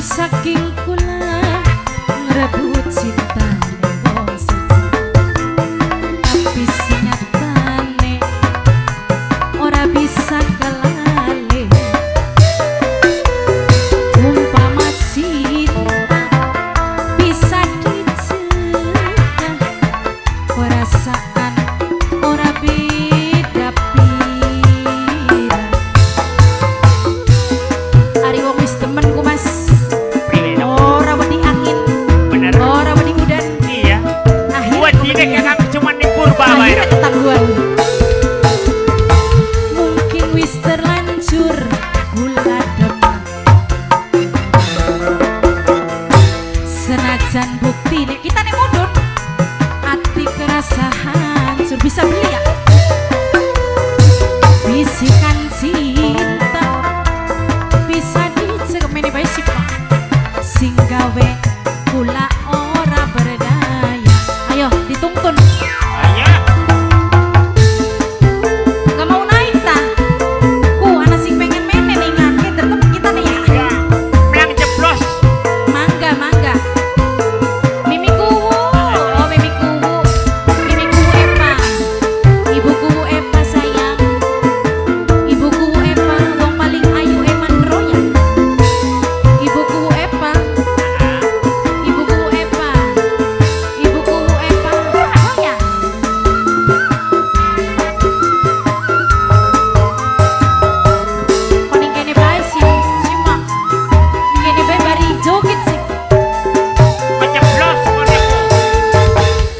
saking kula ngrebut cinta wong suci, tapi sinyatane ora bisa kelale. Umpama cinta bisa dicegah, perasaan ora beda pira. Ari wong wis temen ku mas, ora wedi angin, bener, ora wedi udan. iya, buat diri kan cuma libur bawa akhirnya ya. ketangguhan. Mungkin wis terlanjur gula demen, senajan bukti nek kita nek mudun ati kerasa hancur. Bisa beli ya bisikan cinta, bisa dicegah meni bae sih Pak, sing gawe kula ora berdaya. Ayo dituntun. Iya, Gak mau naik ta? Anak sing pengen mene nih ngake tetep kita nih ya. iya, melang jeblos. Mangga, mangga. Mimi kuwu, oh Mimi kuwu. Mimi kuwu Epa. Ibu kuwu Epa sayang. Ibu kuwu Epa, wong paling ayu eman roya. Ibu kuwu Epa. Ibu kuwu Epa. Ibu kuwu Epa. Roya. Paling kene bae sih, simak. Kene bae bari joget sih. Menjeblos koneku.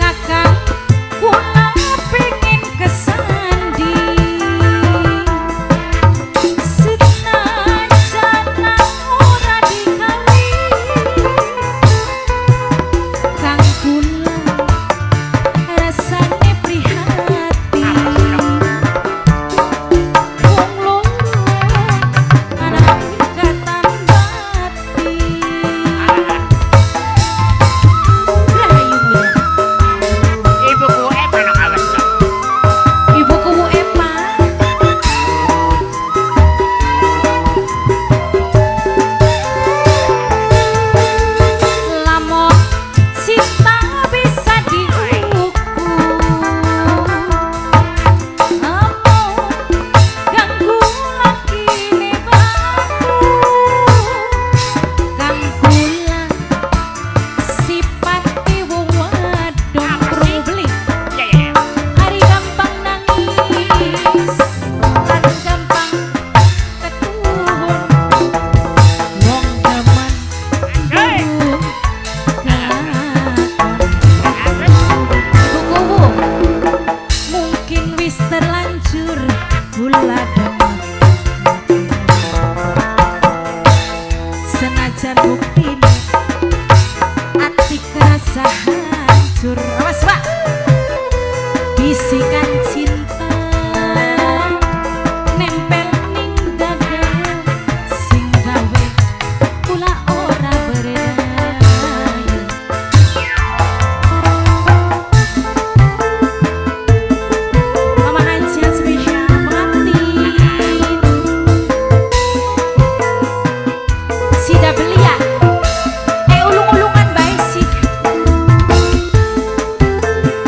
Kakang kula pengen kesandi, senajan ora dikawi. Kang kula rasane prihatin, wong loro ana ikatan batin. Rahayu mulia. Ibuku Epa no awas no. Ibu kuwu Epa. Lamun cinta bisa diukur, amun ganggu lagi ne baku. Kang kula sipate wong wadon probli. Iya, iya, iya. Hari gampang nangis, lan gampang ketuhun. Wong demen Hei, kelakon. Kuku mungkin wis terlanjur gula demen, senajan buktine ati kerasa hancur. Awas Pak, bisikan cinta nempel ning dada, sing gawe kula ora berdaya. Mama Hajian spesial pengantin Sida Belia, ulung-ulungan bae sih.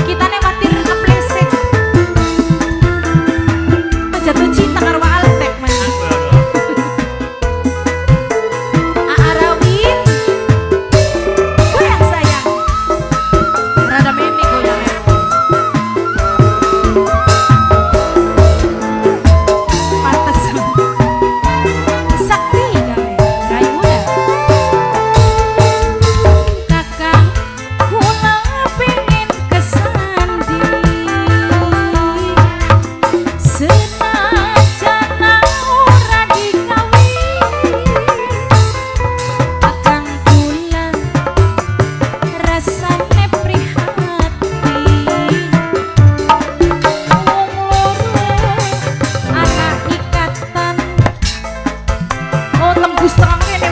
Kita nih matir ngeplesek, jatuh cinta karo Altek man. Aarawin, goyang sayang, rada meme goyangnya. Pantes, sakti gawe, kayu muda. Kakang kula pengen kesandi, senajan ora dikawi. Kakang kula rasane prihatin, wong loro ana ikatan. Oh tembus terang kene